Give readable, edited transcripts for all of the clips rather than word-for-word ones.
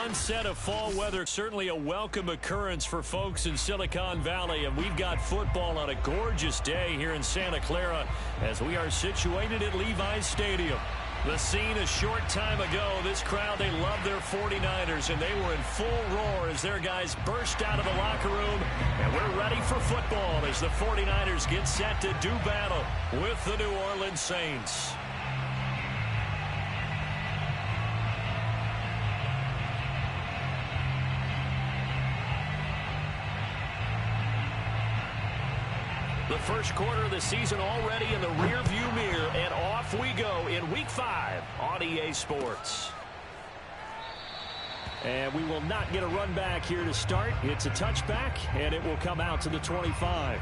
onset of fall weather, certainly a welcome occurrence for folks in Silicon Valley, and we've got football on a gorgeous day here in Santa Clara as we are situated at Levi's Stadium. The scene a short time ago, this crowd, they love their 49ers, and they were in full roar as their guys burst out of the locker room, and we're ready for football as the 49ers get set to do battle with the New Orleans Saints. The first quarter of the season already in the rearview mirror, and off we go in Week 5 on EA Sports. And we will not get a run back here to start. It's a touchback, and it will come out to the 25.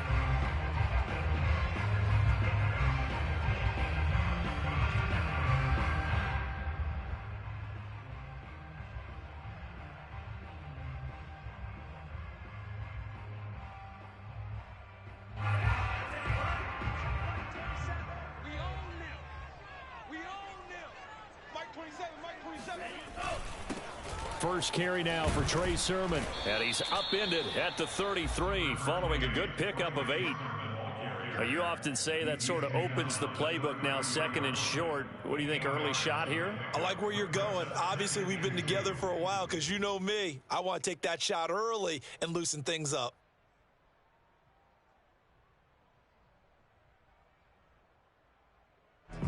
First carry now for Trey Sermon. And he's upended at the 33 following a good pickup of 8. You often say that sort of opens the playbook now, second and short. What do you think, early shot here? I like where you're going. Obviously, we've been together for a while because you know me. I want to take that shot early and loosen things up.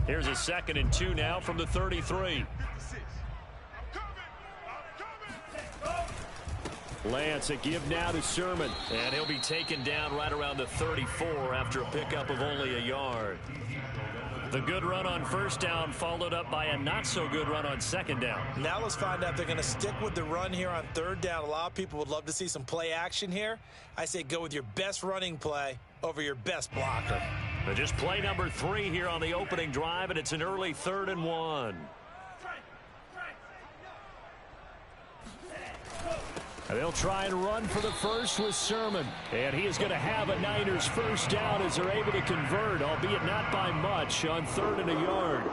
Here's a 2nd and 2 now from the 33. Lance, a give now to Sermon, and he'll be taken down right around the 34 after a pickup of only a yard. The good run on first down followed up by a not-so-good run on second down. Now let's find out if they're going to stick with the run here on third down. A lot of people would love to see some play action here. I say go with your best running play over your best blocker. But just play number 3 here on the opening drive, and it's an early 3rd and 1. They'll try and run for the first with Sermon. And he is going to have a Niners first down as they're able to convert, albeit not by much, on 3rd and a yard.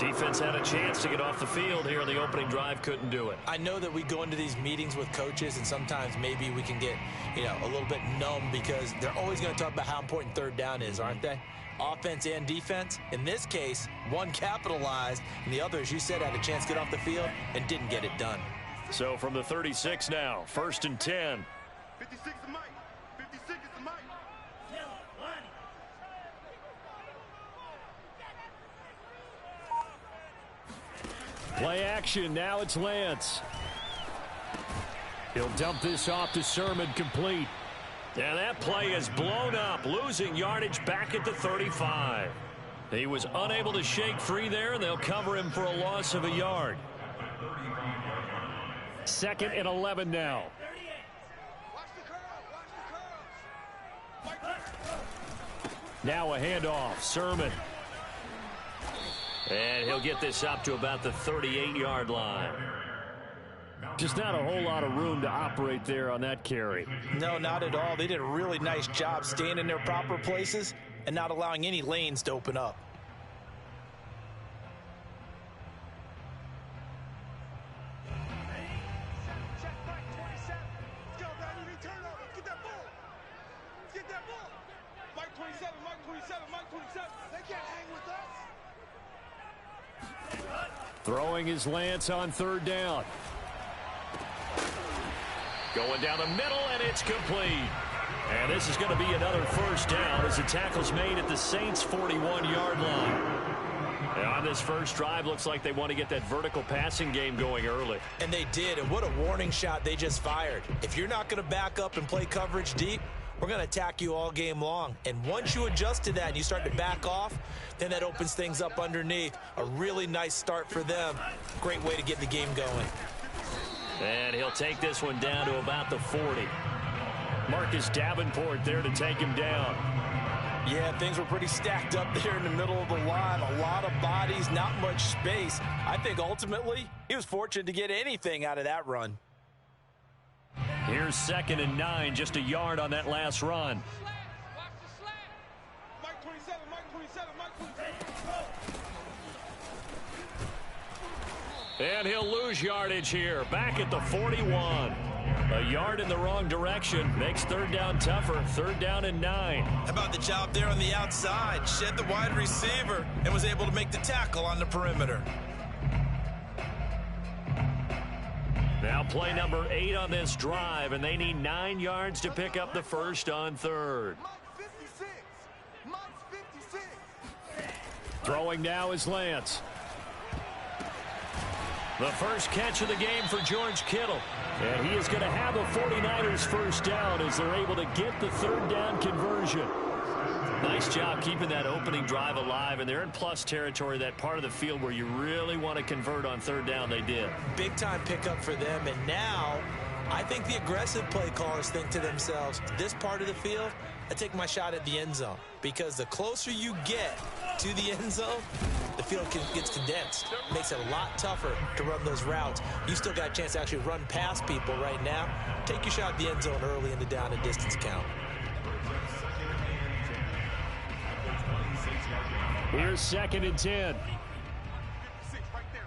Defense had a chance to get off the field here in the opening drive, couldn't do it. I know that we go into these meetings with coaches, and sometimes maybe we can get, a little bit numb because they're always going to talk about how important third down is, aren't they? Offense and defense. In this case, one capitalized, and the other, as you said, had a chance to get off the field and didn't get it done. So from the 36 now, 1st and 10. 56 is Mike. 56 is Mike. Play action. Now it's Lance. He'll dump this off to Sermon, complete. And that play is blown up, losing yardage back at the 35. He was unable to shake free there, and they'll cover him for a loss of a yard. 2nd and 11 now. Now a handoff. Sermon. And he'll get this up to about the 38-yard line. Just not a whole lot of room to operate there on that carry. No, not at all. They did a really nice job staying in their proper places and not allowing any lanes to open up. Throwing his Lance on 3rd down. Going down the middle, and it's complete. And this is going to be another first down as the tackle's made at the Saints' 41-yard line. And on this first drive, looks like they want to get that vertical passing game going early. And they did, and what a warning shot they just fired. If you're not going to back up and play coverage deep, we're going to attack you all game long. And once you adjust to that and you start to back off, then that opens things up underneath. A really nice start for them. Great way to get the game going. And he'll take this one down to about the 40. Marcus Davenport there to take him down. Yeah, things were pretty stacked up there in the middle of the line. A lot of bodies, not much space. I think ultimately he was fortunate to get anything out of that run. Here's 2nd and 9, just a yard on that last run. Mike 27, Mike 27, Mike 27. And he'll lose yardage here. Back at the 41. A yard in the wrong direction. Makes third down tougher. Third down and 9. How about the job there on the outside? Shed the wide receiver and was able to make the tackle on the perimeter. Now play number 8 on this drive, and they need 9 yards to pick up the first on third. Throwing now is Lance. The first catch of the game for George Kittle. And he is going to have a 49ers first down as they're able to get the third down conversion. Nice job keeping that opening drive alive, and they're in plus territory, that part of the field where you really want to convert on third down. They did. Big time pickup for them, and now I think the aggressive play callers think to themselves, this part of the field, I take my shot at the end zone, because the closer you get to the end zone, the field gets condensed. Makes it a lot tougher to run those routes. You still got a chance to actually run past people right now. Take your shot at the end zone early in the down and distance count. Here's 2nd and 10. 56, right there,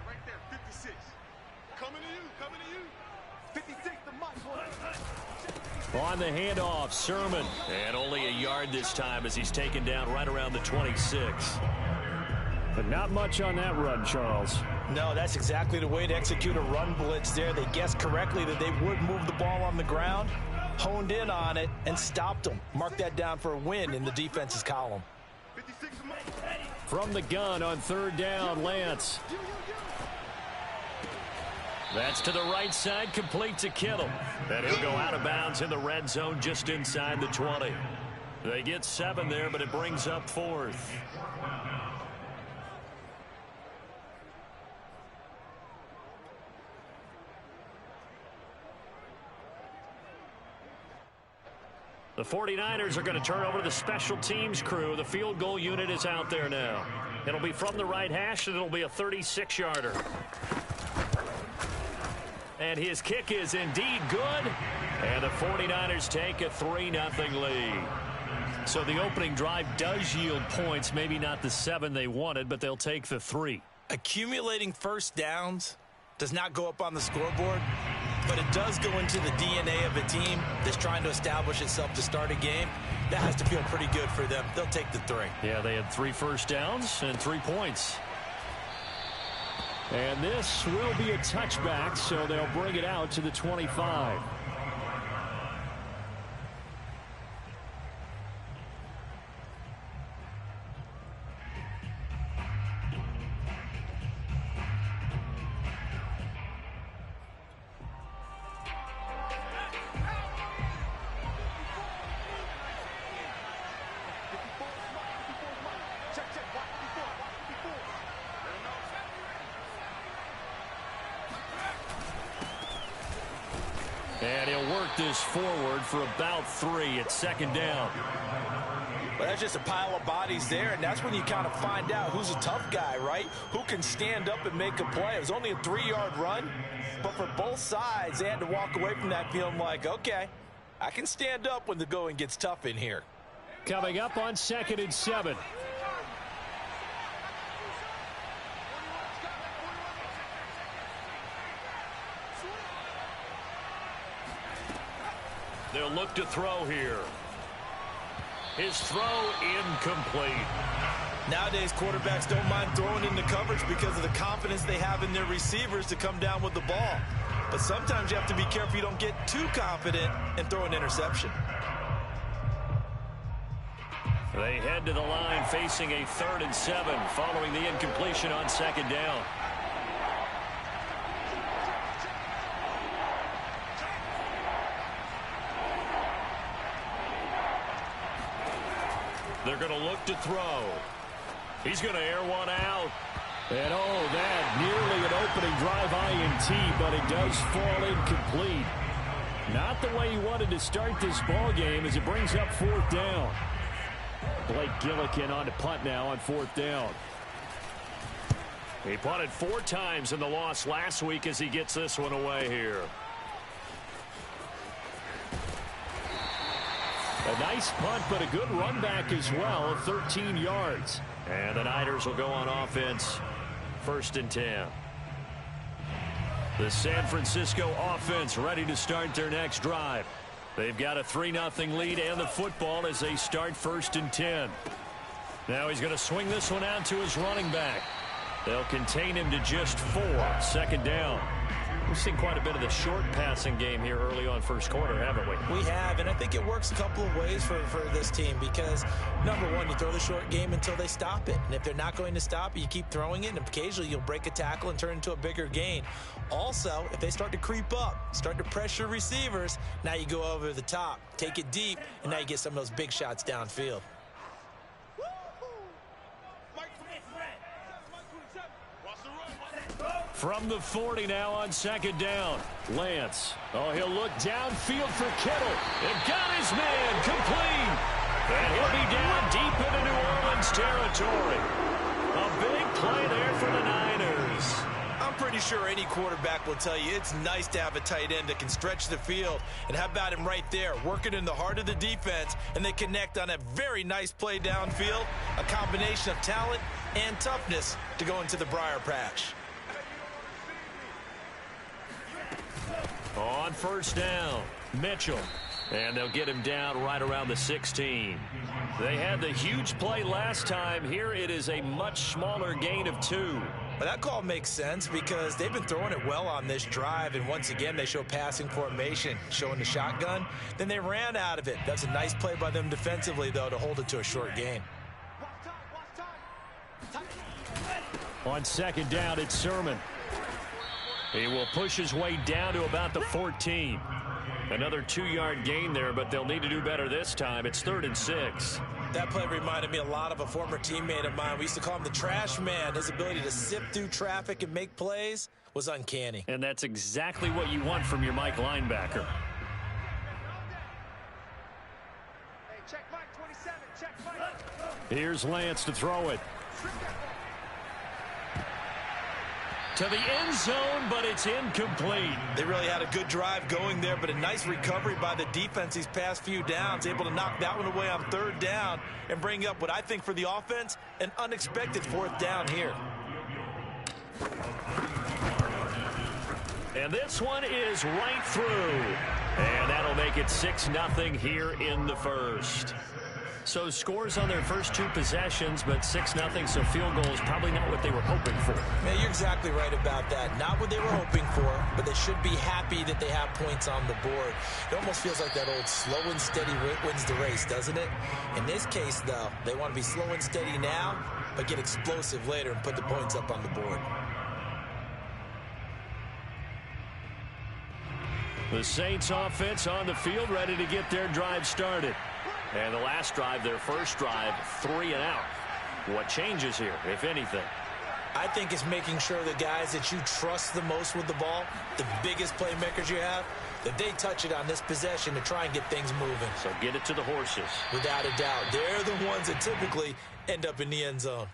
56. Coming to you. 56 to Mike. On the handoff, Sermon. And only a yard this time as he's taken down right around the 26. But not much on that run, Charles. No, that's exactly the way to execute a run blitz there. They guessed correctly that they would move the ball on the ground, honed in on it, and stopped them. Mark that down for a win in the defense's column. 56 to Mike. From the gun on third down, Lance. That's to the right side, complete to Kittle. And he'll go out of bounds in the red zone just inside the 20. They get 7 there, but it brings up 4th. The 49ers are going to turn over to the special teams crew. The field goal unit is out there now. It'll be from the right hash, and it'll be a 36-yarder. And his kick is indeed good. And the 49ers take a 3-0 lead. So the opening drive does yield points. Maybe not the 7 they wanted, but they'll take the 3. Accumulating first downs does not go up on the scoreboard, but it does go into the DNA of a team that's trying to establish itself to start a game. That has to feel pretty good for them. They'll take the 3. Yeah, they had 3 first downs and 3 points. And this will be a touchback, so they'll bring it out to the 25. And he'll work this forward for about 3 at 2nd down. Well, that's just a pile of bodies there, and that's when you kind of find out who's a tough guy, right? Who can stand up and make a play. It was only a 3-yard run, but for both sides, they had to walk away from that feeling like, okay, I can stand up when the going gets tough in here. Coming up on 2nd and 7. They'll look to throw here. His throw incomplete. Nowadays, quarterbacks don't mind throwing into coverage because of the confidence they have in their receivers to come down with the ball. But sometimes you have to be careful you don't get too confident and throw an interception. They head to the line facing a 3rd and 7 following the incompletion on 2nd down. They're going to look to throw. He's going to air one out. And oh, that nearly an opening drive INT, but it does fall incomplete. Not the way he wanted to start this ball game as it brings up 4th down. Blake Gillikin on to punt now on 4th down. He punted 4 times in the loss last week as he gets this one away here. A nice punt, but a good run back as well, 13 yards. And the Niners will go on offense, 1st and 10. The San Francisco offense ready to start their next drive. They've got a 3-0 lead and the football as they start 1st and 10. Now he's going to swing this one out to his running back. They'll contain him to just 4. 2nd down. We've seen quite a bit of the short passing game here early on first quarter, haven't we? We have, and I think it works a couple of ways for this team because, number one, you throw the short game until they stop it. And if they're not going to stop it, you keep throwing it, and occasionally you'll break a tackle and turn into a bigger gain. Also, if they start to creep up, start to pressure receivers, now you go over the top, take it deep, and now you get some of those big shots downfield. From the 40 now on 2nd down. Lance. Oh, he'll look downfield for Kittle. It got his man complete. And he'll be down deep into New Orleans territory. A big play there for the Niners. I'm pretty sure any quarterback will tell you it's nice to have a tight end that can stretch the field. And how about him right there, working in the heart of the defense, and they connect on a very nice play downfield. A combination of talent and toughness to go into the briar patch. On 1st down, Mitchell. And they'll get him down right around the 16. They had the huge play last time. Here it is a much smaller gain of 2. But that call makes sense because they've been throwing it well on this drive. And once again, they show passing formation, showing the shotgun. Then they ran out of it. That's a nice play by them defensively, though, to hold it to a short gain. On 2nd down, it's Sermon. He will push his way down to about the 14. Another 2-yard gain there, but they'll need to do better this time. It's 3rd and 6. That play reminded me a lot of a former teammate of mine. We used to call him the trash man. His ability to sift through traffic and make plays was uncanny. And that's exactly what you want from your Mike linebacker. Hey, check Mike 27. Check Mike. Here's Lance to throw it. To the end zone, but it's incomplete. They really had a good drive going there, but a nice recovery by the defense these past few downs, able to knock that one away on 3rd down and bring up what I think for the offense, an unexpected 4th down here. And this one is right through. And that'll make it 6-0 here in the first. So scores on their first 2 possessions, but 6-0, so field goal is probably not what they were hoping for. Man, you're exactly right about that. Not what they were hoping for, but they should be happy that they have points on the board. It almost feels like that old slow and steady wins the race, doesn't it? In this case, though, they want to be slow and steady now, but get explosive later and put the points up on the board. The Saints offense on the field ready to get their drive started. And the last drive, their first drive, 3 and out. What changes here, if anything? I think it's making sure the guys that you trust the most with the ball, the biggest playmakers you have, that they touch it on this possession to try and get things moving. So get it to the horses. Without a doubt. They're the ones that typically end up in the end zone.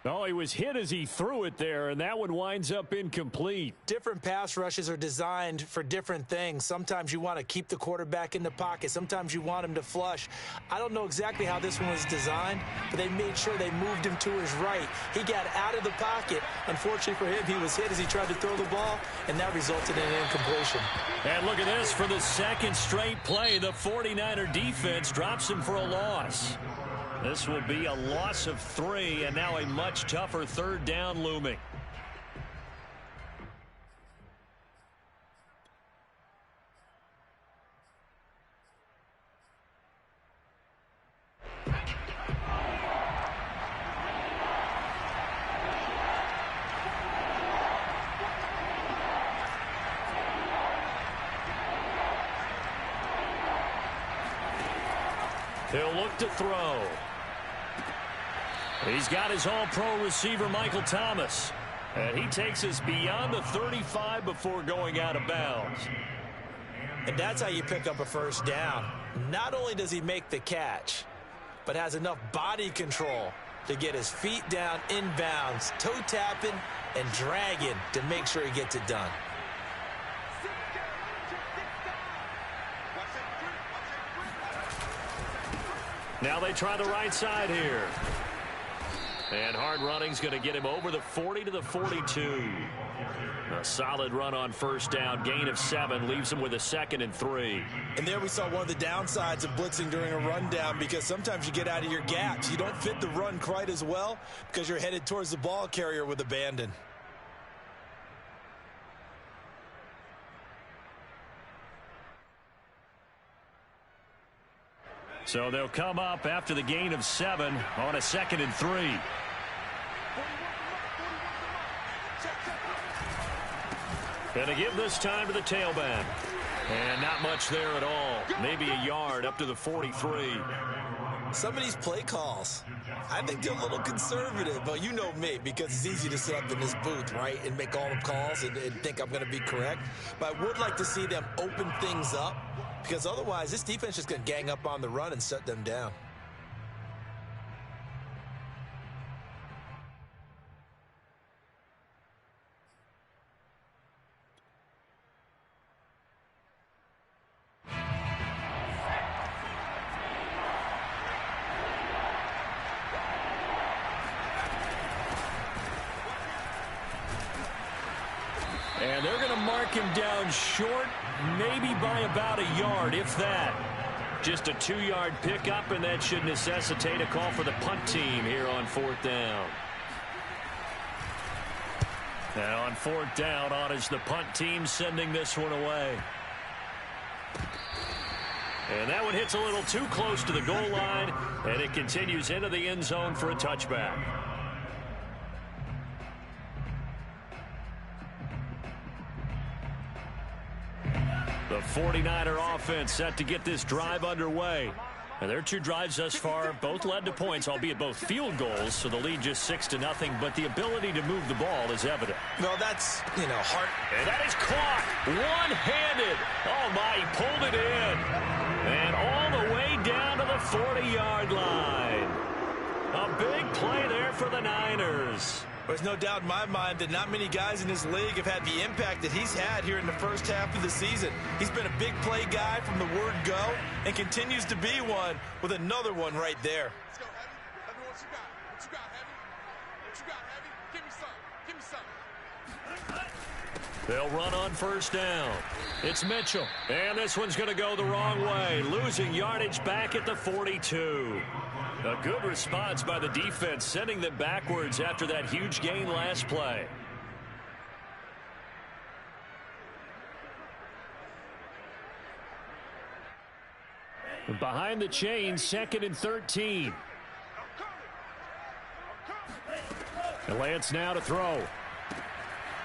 Oh, he was hit as he threw it there, and that one winds up incomplete. Different pass rushes are designed for different things. Sometimes you want to keep the quarterback in the pocket. Sometimes you want him to flush. I don't know exactly how this one was designed, but they made sure they moved him to his right. He got out of the pocket. Unfortunately for him, he was hit as he tried to throw the ball, and that resulted in an incompletion. And look at this. For the second straight play, the 49er defense drops him for a loss. This will be a loss of 3, and now a much tougher 3rd down looming. He'll look to throw. He's got his all-pro receiver, Michael Thomas. And he takes us beyond the 35 before going out of bounds. And that's how you pick up a first down. Not only does he make the catch, but has enough body control to get his feet down inbounds, toe tapping and dragging to make sure he gets it done. Now they try the right side here. And hard running's going to get him over the 40 to the 42. A solid run on first down. Gain of 7 leaves him with a 2nd and 3. And there we saw one of the downsides of blitzing during a rundown, because sometimes you get out of your gaps. You don't fit the run quite as well because you're headed towards the ball carrier with abandon. So they'll come up after the gain of 7 on a 2nd and 3. And to give this time to the tailback. And not much there at all. Maybe a yard up to the 43. Some of these play calls, I think they're a little conservative. But you know me, because it's easy to sit up in this booth, right, and make all the calls and think I'm going to be correct. But I would like to see them open things up, because otherwise this defense is just going to gang up on the run and shut them down. And they're going to mark him down short, maybe by about a yard, if that. Just a 2-yard pickup, and that should necessitate a call for the punt team here on 4th down. And on 4th down, on is the punt team sending this one away. And that one hits a little too close to the goal line, and it continues into the end zone for a touchback. The 49er offense set to get this drive underway. And their 2 drives thus far both led to points, albeit both field goals, so the lead just 6-0, but the ability to move the ball is evident. Well, that's, hard. And that is caught one-handed. Oh, my, he pulled it in. And all the way down to the 40-yard line. A big play there for the Niners. There's no doubt in my mind that not many guys in this league have had the impact that he's had here in the first half of the season. He's been a big play guy from the word go and continues to be one with another one right there. Let's go, Heavy. Let me know what you got. What you got, Heavy? What you got, Heavy? Give me some. Give me some. They'll run on first down. It's Mitchell. And this one's going to go the wrong way, losing yardage back at the 42. A good response by the defense, sending them backwards after that huge gain last play. Behind the chains, 2nd and 13. And Lance now to throw.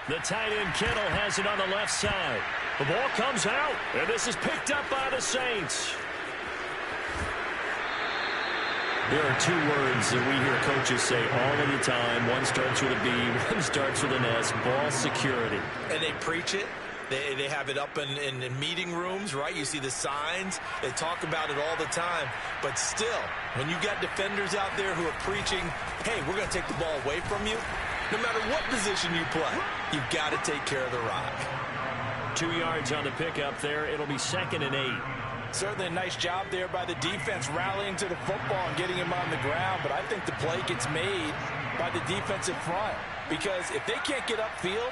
The tight end Kittle has it on the left side. The ball comes out, and this is picked up by the Saints. There are 2 words that we hear coaches say all of the time. One starts with a B, one starts with an S, ball security. And they preach it. They have it up in meeting rooms, right? You see the signs. They talk about it all the time. But still, when you got defenders out there who are preaching, hey, we're going to take the ball away from you, no matter what position you play, you've got to take care of the rock. 2 yards on the pickup there. It'll be 2nd and 8. Certainly a nice job there by the defense rallying to the football and getting him on the ground, but I think the play gets made by the defensive front, because if they can't get upfield,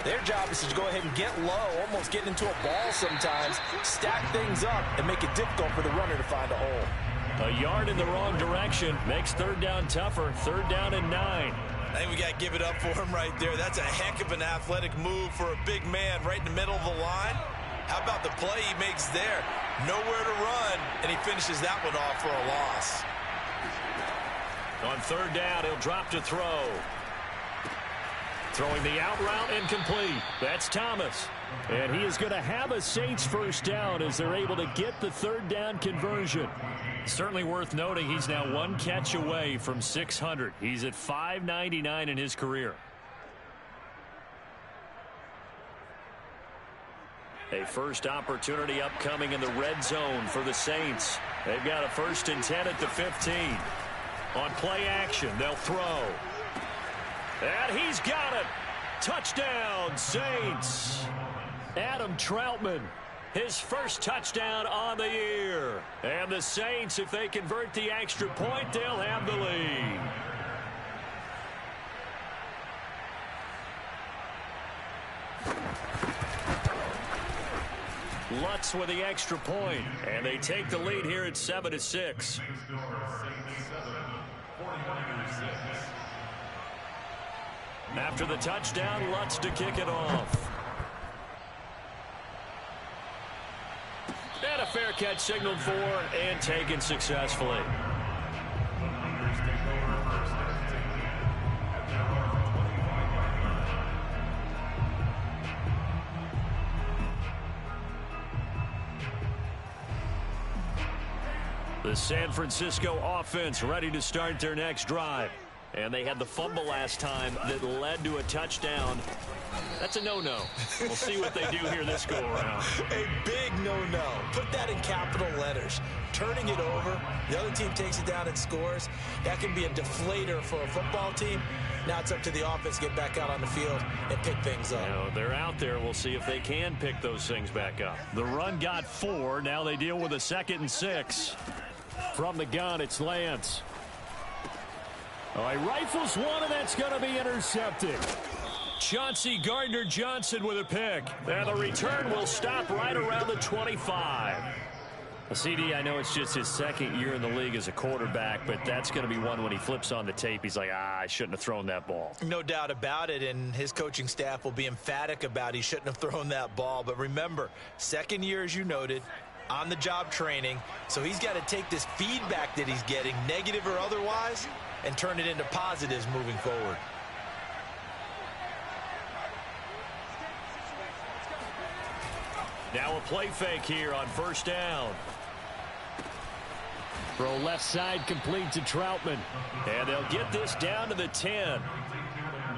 their job is to go ahead and get low, almost get into a ball sometimes, stack things up, and make it difficult for the runner to find a hole. A yard in the wrong direction makes 3rd down tougher. 3rd down and 9. I think we got to give it up for him right there. That's a heck of an athletic move for a big man right in the middle of the line. How about the play he makes there? Nowhere to run, and he finishes that one off for a loss. On 3rd down, he'll drop to throw. Throwing the out route incomplete. That's Thomas. And he is going to have a Saints first down as they're able to get the 3rd down conversion. Certainly worth noting he's now 1 catch away from 600. He's at 599 in his career. A first opportunity upcoming in the red zone for the Saints. They've got a 1st and 10 at the 15. On play action, they'll throw. And he's got it. Touchdown, Saints. Adam Troutman, his first touchdown on the year. And the Saints, if they convert the extra point, they'll have the lead. Lutz with the extra point, and they take the lead here at 7-6. After the touchdown, Lutz to kick it off. And a fair catch signaled for and taken successfully. The San Francisco offense ready to start their next drive. And they had the fumble last time that led to a touchdown. That's a no-no. We'll see what they do here this go-around. A big no-no. Put that in capital letters. Turning it over, the other team takes it down and scores. That can be a deflator for a football team. Now it's up to the offense to get back out on the field and pick things up. You know, they're out there. We'll see if they can pick those things back up. The run got 4. Now they deal with a 2nd and 6. From the gun, it's Lance. All right, rifles one, and that's going to be intercepted. Chauncey Gardner-Johnson with a pick. And the return will stop right around the 25. CD, I know it's just his 2nd year in the league as a quarterback, but that's going to be one when he flips on the tape. He's like, I shouldn't have thrown that ball. No doubt about it, and his coaching staff will be emphatic about he shouldn't have thrown that ball. But remember, 2nd year, as you noted, on-the-job training, so he's got to take this feedback that he's getting, negative or otherwise, and turn it into positives moving forward. Now a play fake here on 1st down. Throw left side complete to Troutman. And they'll get this down to the 10.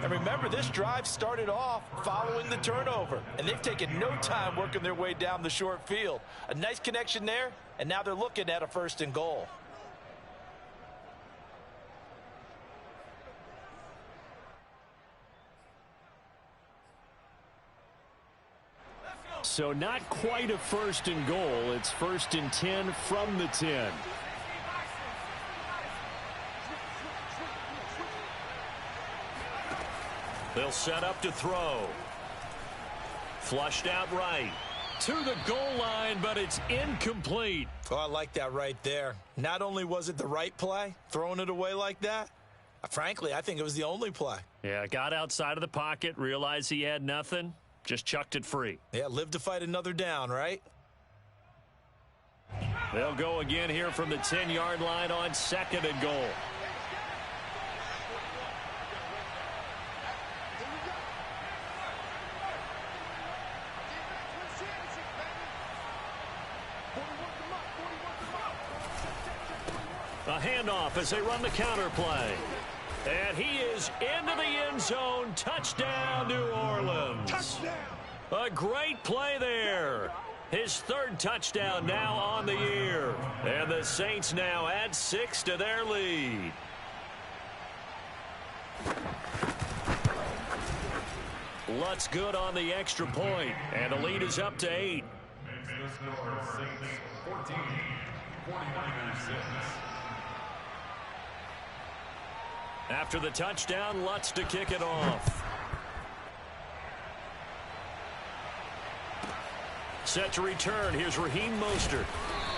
And remember, this drive started off following the turnover, and they've taken no time working their way down the short field. A nice connection there, and now they're looking at a 1st and goal. So not quite a 1st and goal. It's 1st and 10 from the 10. They'll set up to throw. Flushed out right. To the goal line, but it's incomplete. Oh, I like that right there. Not only was it the right play, throwing it away like that, frankly, I think it was the only play. Yeah, got outside of the pocket, realized he had nothing, just chucked it free. Yeah, live to fight another down, right? They'll go again here from the 10-yard line on 2nd and goal. A handoff as they run the counter play. And he is into the end zone. Touchdown, New Orleans. Touchdown. A great play there. His 3rd touchdown now on the year. And the Saints now add 6 to their lead. Lutz good on the extra point. And the lead is up to 8. After the touchdown, Lutz to kick it off. Set to return. Here's Raheem Mostert.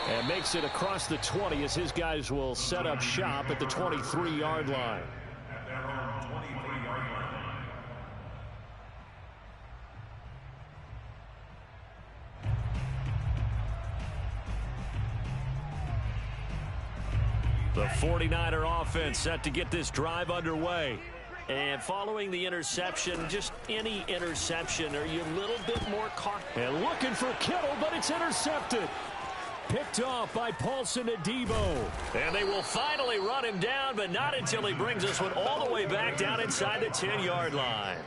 And makes it across the 20 as his guys will set up shop at the 23-yard line. The 49er offense set to get this drive underway. And following the interception, just any interception, are you a little bit more cautious? And looking for Kittle, but it's intercepted. Picked off by Paulson Adebo. And they will finally run him down, but not until he brings this one all the way back down inside the 10-yard line.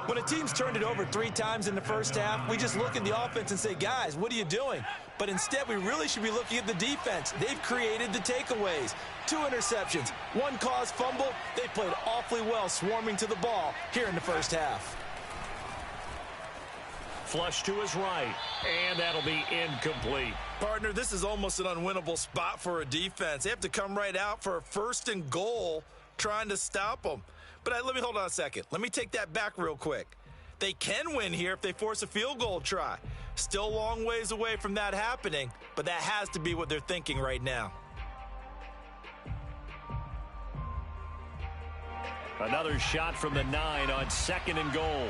When a team's turned it over 3 times in the first half, we just look at the offense and say, guys, what are you doing? But instead, we really should be looking at the defense. They've created the takeaways. 2 interceptions, 1 caused fumble. They played awfully well swarming to the ball here in the first half. Flush to his right, and that'll be incomplete. Partner, this is almost an unwinnable spot for a defense. They have to come right out for a 1st and goal trying to stop them. But let me hold on a second. Let me take that back real quick. They can win here if they force a field goal try. Still a long ways away from that happening, but that has to be what they're thinking right now. Another shot from the 9 on 2nd and goal.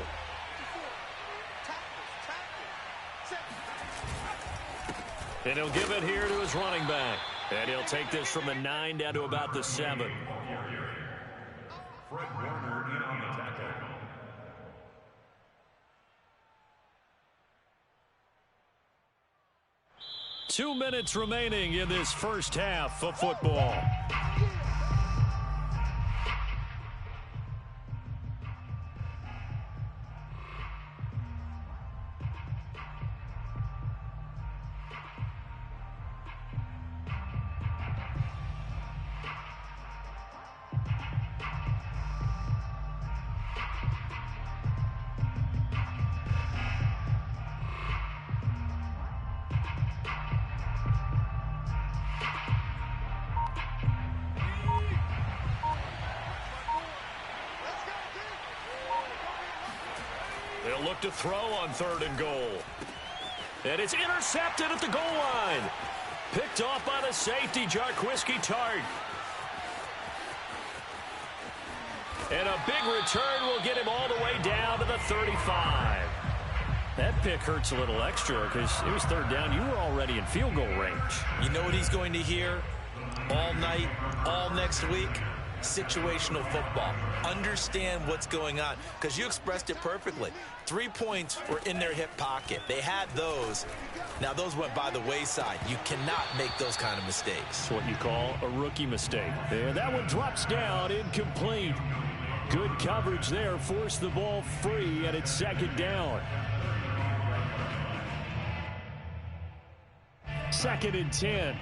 And he'll give it here to his running back. And he'll take this from the 9 down to about the 7. Fred Warner in on the tackle. Two minutes remaining in this first half of football. They'll look to throw on 3rd and goal. And it's intercepted at the goal line. Picked off by the safety, Jarquiski Tart. And a big return will get him all the way down to the 35. That pick hurts a little extra because it was 3rd down. You were already in field goal range. You know what he's going to hear all night, all next week? Situational football. Understand what's going on, because you expressed it perfectly. 3 points were in their hip pocket. They had those. Now those went by the wayside. You cannot make those kind of mistakes. That's what you call a rookie mistake. And that one drops down, incomplete. Good coverage there, forced the ball free, and it's 2nd down. 2nd and 10.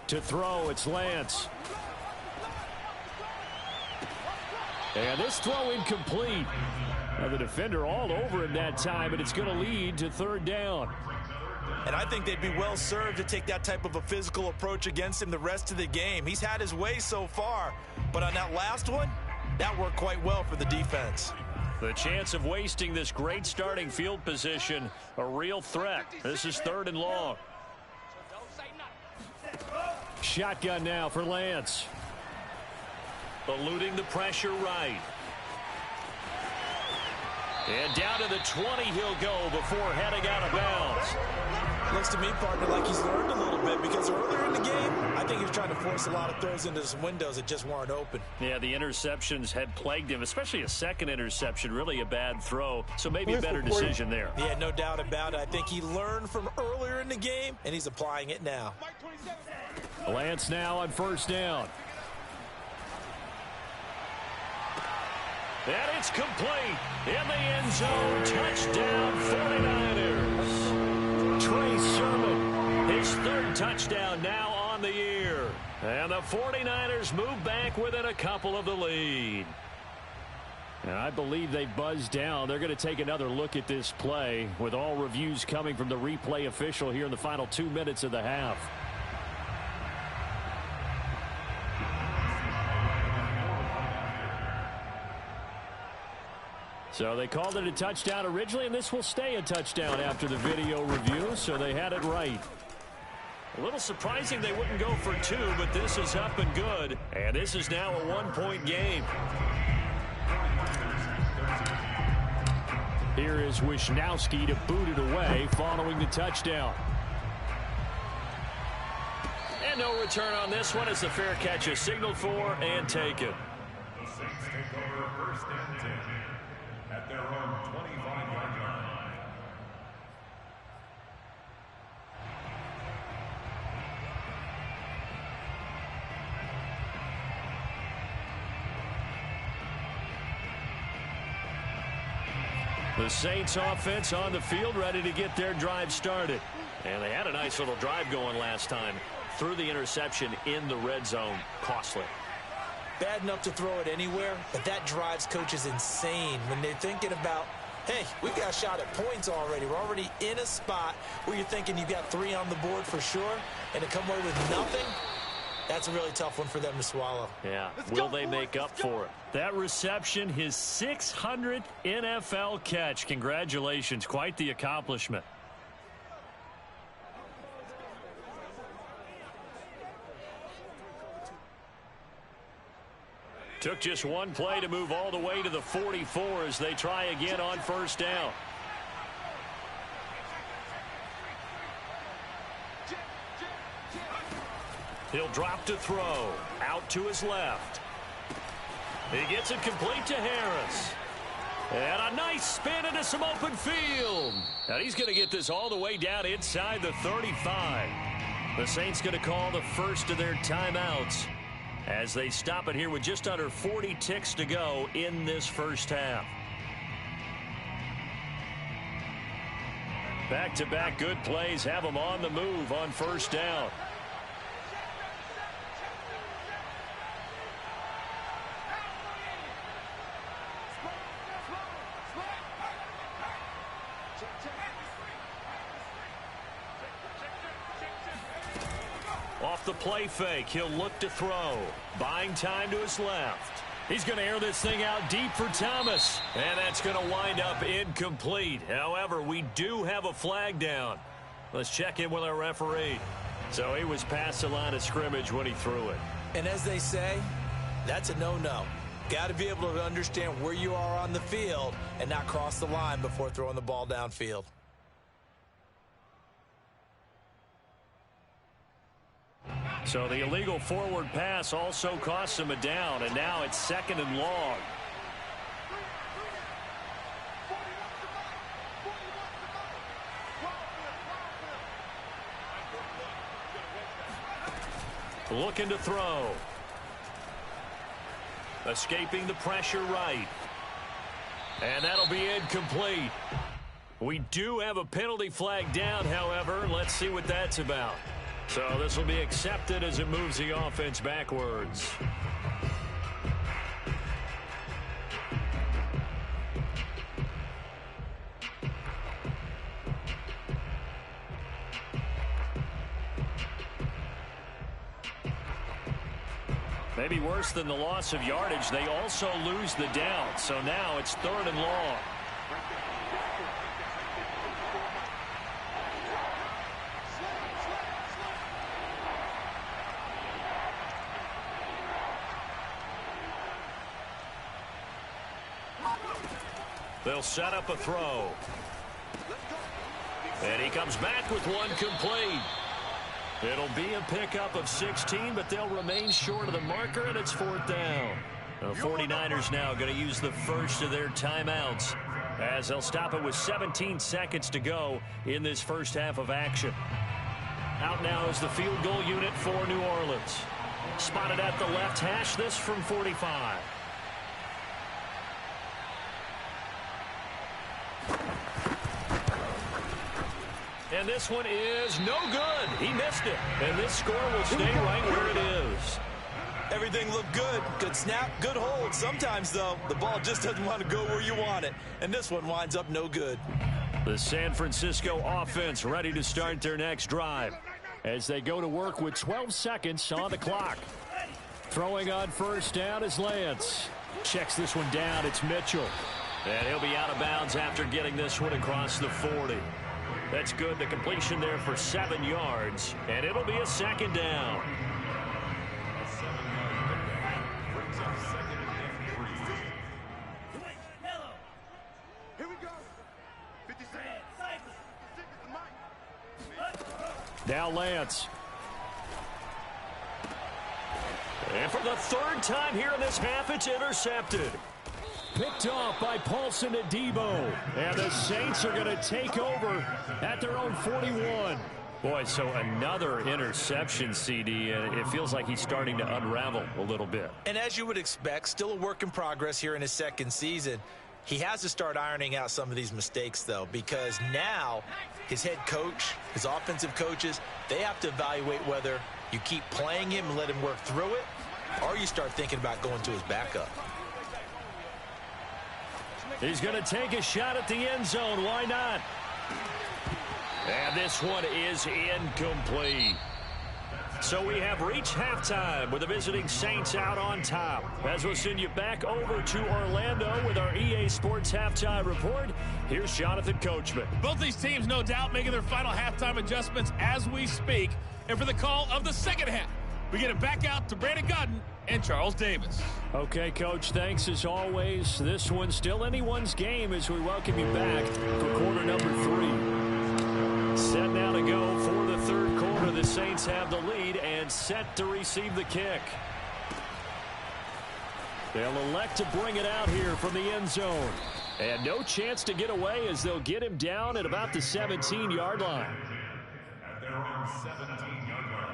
To throw, it's Lance. And this throw incomplete. Now the defender all over him that time, but it's going to lead to 3rd down. And I think they'd be well served to take that type of a physical approach against him the rest of the game. He's had his way so far, but on that last one, that worked quite well for the defense. The chance of wasting this great starting field position, a real threat. This is 3rd and long. Shotgun now for Lance. Eluding the pressure right. And down to the 20 he'll go before heading out of bounds. Looks to me, partner, like he's learned a little bit, because earlier in the game, I think he was trying to force a lot of throws into some windows that just weren't open. Yeah, the interceptions had plagued him, especially a 2nd interception, really a bad throw. So maybe a better decision there. Yeah, no doubt about it. I think he learned from earlier in the game, and he's applying it now. Lance now on 1st down. And it's complete. In the end zone, touchdown 49ers. Trey Sermon, his 3rd touchdown now on the year. And the 49ers move back within a couple of the lead. And I believe they buzzed down. They're going to take another look at this play, with all reviews coming from the replay official here in the final 2 minutes of the half. So they called it a touchdown originally, and this will stay a touchdown after the video review, so they had it right. A little surprising they wouldn't go for 2, but this is up and good. And this is now a 1-point game. Here is Wisnowski to boot it away following the touchdown. And no return on this one as the fair catch is signaled for and taken. The Saints take over 1st and 10 at their own 25-yard line. The Saints offense on the field, ready to get their drive started. And they had a nice little drive going last time. Threw the interception in the red zone. Costly. Bad enough to throw it anywhere, but that drives coaches insane when they're thinking about, hey, we've got a shot at points already. We're already in a spot where you're thinking you've got 3 on the board for sure, and to come away with nothing, That's a really tough one for them to swallow. Yeah, will they make up for it? That reception, his 600th NFL catch. Congratulations, quite the accomplishment. Took just one play to move all the way to the 44 as they try again on first down. He'll drop to throw. Out to his left. He gets it complete to Harris. And a nice spin into some open field. And he's going to get this all the way down inside the 35. The Saints going to call the first of their timeouts as they stop it here with just under 40 ticks to go in this first half. Back-to-back good plays have them on the move on first down. Off the play fake, he'll look to throw. Buying time to his left. He's going to air this thing out deep for Thomas. And that's going to wind up incomplete. However, we do have a flag down. Let's check in with our referee. So he was past the line of scrimmage when he threw it. And as they say, that's a no-no. Got to be able to understand where you are on the field and not cross the line before throwing the ball downfield. So the illegal forward pass also costs him a down, and now it's 2nd and long. Looking to throw. Escaping the pressure right. And that'll be incomplete. We do have a penalty flag down, however. Let's see what that's about. So this will be accepted as it moves the offense backwards. Maybe worse than the loss of yardage, they also lose the down. So now it's 3rd and long. They'll set up a throw. And he comes back with one complete. It'll be a pickup of 16, but they'll remain short of the marker, and it's 4th down. The 49ers now going to use the first of their timeouts as they'll stop it with 17 seconds to go in this first half of action. Out now is the field goal unit for New Orleans. Spotted at the left hash, this from 45. And this one is no good. He missed it. And this score will stay right where it is. Everything looked good. Good snap, good hold. Sometimes, though, the ball just doesn't want to go where you want it. And this one winds up no good. The San Francisco offense ready to start their next drive as they go to work with 12 seconds on the clock. Throwing on first down is Lance. Checks this one down. It's Mitchell. And he'll be out of bounds after getting this one across the 40. That's good. The completion there for 7 yards. And it'll be a 2nd down. A 7-yard pickup brings up 2nd and 3. Here we go. 50 seconds. Now Lance. And for the 3rd time here in this half, it's intercepted. Picked off by Paulson Adebo. And the Saints are going to take over at their own 41. Boy, so another interception, CD, and it feels like he's starting to unravel a little bit. And as you would expect, still a work in progress here in his 2nd season. He has to start ironing out some of these mistakes, though, because now his head coach, his offensive coaches, they have to evaluate whether you keep playing him and let him work through it, or you start thinking about going to his backup. He's going to take a shot at the end zone. Why not? And this one is incomplete. So we have reached halftime with the visiting Saints out on top. As we'll send you back over to Orlando with our EA Sports Halftime Report, here's Jonathan Coachman. Both these teams, no doubt, making their final halftime adjustments as we speak. And for the call of the second half, we get it back out to Brandon Godden and Charles Davis. Okay, Coach, thanks as always. This one's still anyone's game as we welcome you back for quarter number 3. Set now to go for the third quarter. The Saints have the lead and set to receive the kick. They'll elect to bring it out here from the end zone. And no chance to get away as they'll get him down at about the 17-yard line. At their own 17-yard line.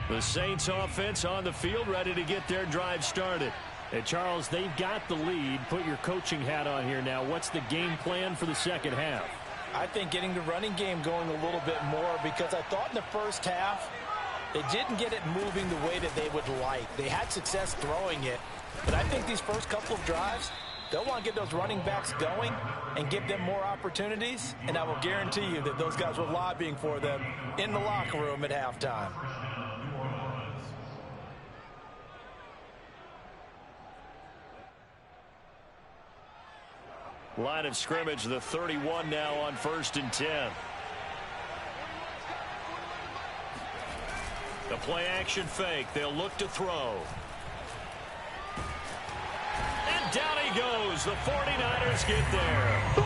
The Saints offense on the field ready to get their drive started. And Charles, they've got the lead. Put your coaching hat on here now. What's the game plan for the second half? I think getting the running game going a little bit more, because I thought in the first half they didn't get it moving the way that they would like. They had success throwing it, but I think these first couple of drives, they'll want to get those running backs going and give them more opportunities, and I will guarantee you that those guys were lobbying for them in the locker room at halftime. Line of scrimmage, the 31 now on 1st and 10. The play action fake. They'll look to throw. And down he goes. The 49ers get there.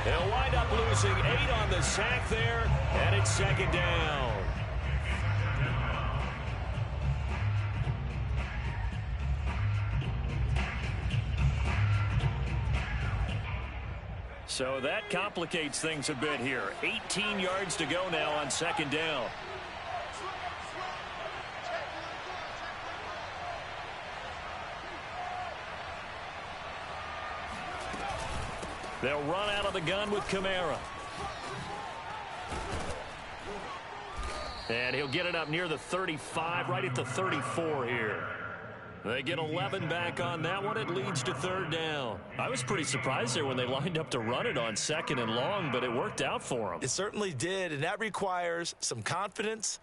They'll wind up losing 8 on the sack there, and it's second down. So that complicates things a bit here. 18 yards to go now on second down. They'll run out of the gun with Kamara. And he'll get it up near the 35, right at the 34 here. They get 11 back on that one. It leads to third down. I was pretty surprised there when they lined up to run it on second and long, but it worked out for them. It certainly did, and that requires some confidence,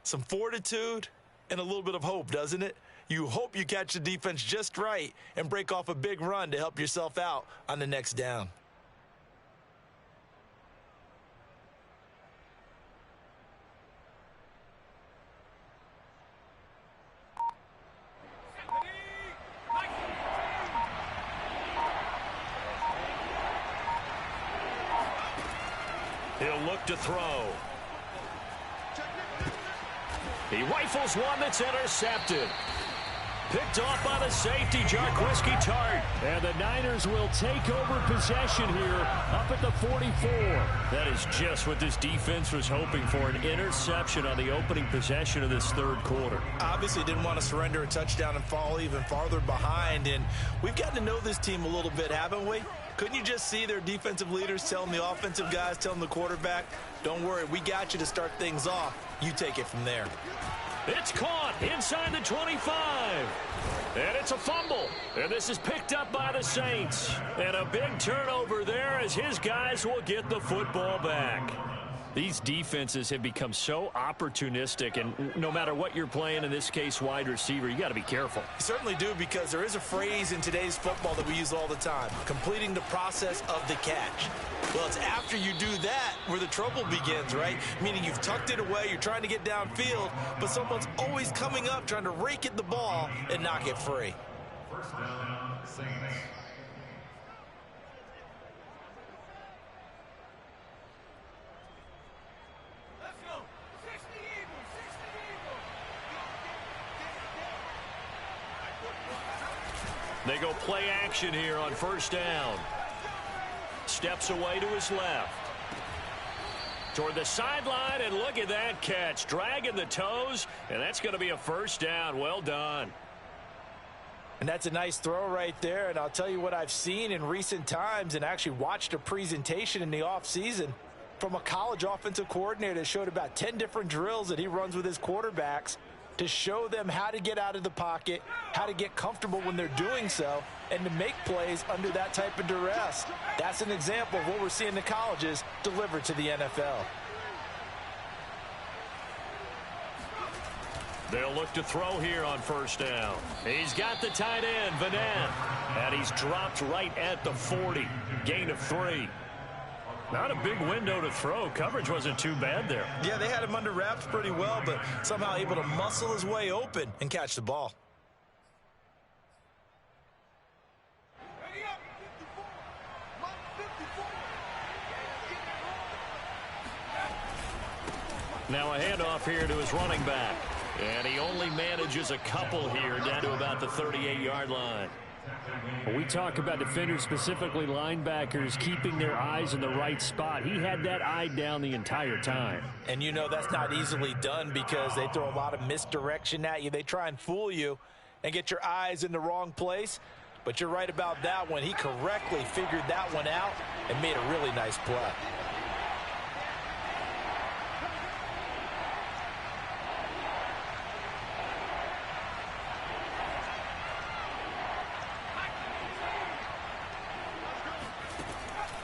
some fortitude, and a little bit of hope, doesn't it? You hope you catch the defense just right and break off a big run to help yourself out on the next down. He'll look to throw. He rifles one that's intercepted. Picked off by the safety, Jarquiski Tart. And the Niners will take over possession here up at the 44. That is just what this defense was hoping for, an interception on the opening possession of this third quarter. Obviously didn't want to surrender a touchdown and fall even farther behind. And we've gotten to know this team a little bit, haven't we? Couldn't you just see their defensive leaders telling the offensive guys, telling the quarterback, don't worry, we got you to start things off. You take it from there. It's caught inside the 25. And it's a fumble. And this is picked up by the Saints. And a big turnover there as his guys will get the football back. These defenses have become so opportunistic, and no matter what you're playing, in this case wide receiver, you got to be careful. You certainly do, because there is a phrase in today's football that we use all the time, completing the process of the catch. Well, it's after you do that where the trouble begins, right? Meaning you've tucked it away, you're trying to get downfield, but someone's always coming up trying to rake at the ball and knock it free. First down, Saints. They go play action here on first down. Steps away to his left. Toward the sideline, and look at that catch. Dragging the toes, and that's going to be a first down. Well done. And that's a nice throw right there. And I'll tell you what I've seen in recent times and actually watched a presentation in the offseason. from a college offensive coordinator that showed about 10 different drills that he runs with his quarterbacks to show them how to get out of the pocket, how to get comfortable when they're doing so, and to make plays under that type of duress. That's an example of what we're seeing the colleges deliver to the NFL. They'll look to throw here on first down. He's got the tight end, Vanette, and he's dropped right at the 40. Gain of 3. Not a big window to throw. Coverage wasn't too bad there. Yeah, they had him under wraps pretty well, but somehow able to muscle his way open and catch the ball. Now a handoff here to his running back. And he only manages a couple here down to about the 38-yard line. When we talk about defenders, specifically linebackers, keeping their eyes in the right spot, he had that eye down the entire time. And you know that's not easily done because they throw a lot of misdirection at you. They try and fool you and get your eyes in the wrong place. But you're right about that one. He correctly figured that one out and made a really nice play.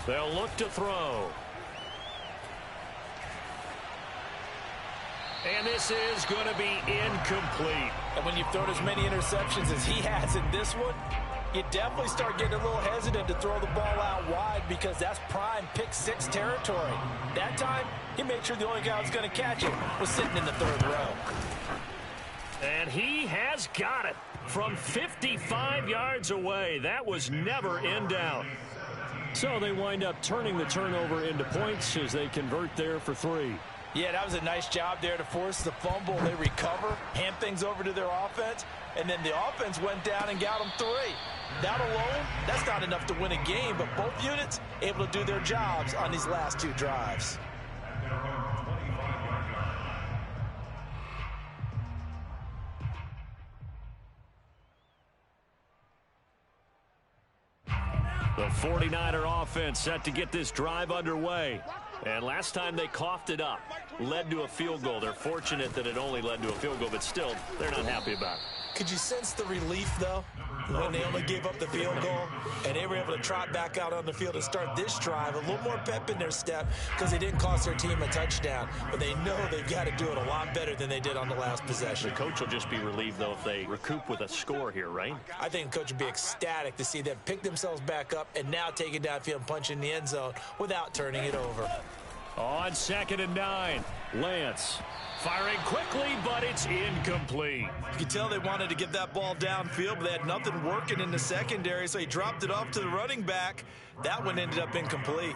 They'll look to throw. And this is going to be incomplete. And when you've thrown as many interceptions as he has in this one, you definitely start getting a little hesitant to throw the ball out wide because that's prime pick 6 territory. That time, he made sure the only guy who was going to catch it was sitting in the 3rd row. And he has got it from 55 yards away. That was never in doubt. So they wind up turning the turnover into points as they convert there for 3. Yeah, that was a nice job there to force the fumble. They recover, hand things over to their offense, and then the offense went down and got them 3. That alone, that's not enough to win a game, but both units able to do their jobs on these last 2 drives. The 49er offense set to get this drive underway. And last time they coughed it up, led to a field goal. They're fortunate that it only led to a field goal, but still, they're not happy about it. Could you sense the relief, though, when they only gave up the field goal and they were able to trot back out on the field and start this drive? A little more pep in their step because they didn't cost their team a touchdown, but they know they've got to do it a lot better than they did on the last possession. The coach will just be relieved, though, if they recoup with a score here, right? I think the coach would be ecstatic to see them pick themselves back up and now take it downfield and punch in the end zone without turning it over. On 2nd and 9, Lance firing quickly, but it's incomplete. You could tell they wanted to get that ball downfield, but they had nothing working in the secondary, so he dropped it off to the running back. That one ended up incomplete.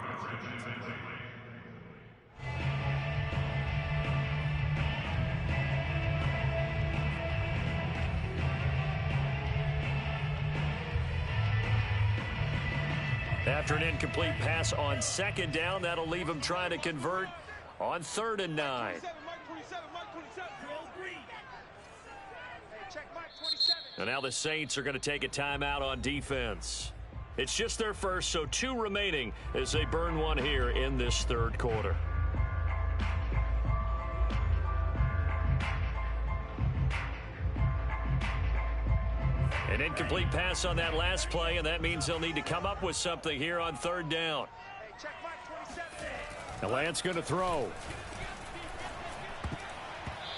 After an incomplete pass on 2nd down, that'll leave him trying to convert on 3rd and 9. And now the Saints are going to take a timeout on defense. It's just their first, so 2 remaining as they burn one here in this 3rd quarter. An incomplete pass on that last play, and that means they'll need to come up with something here on 3rd down. And Lance going to throw.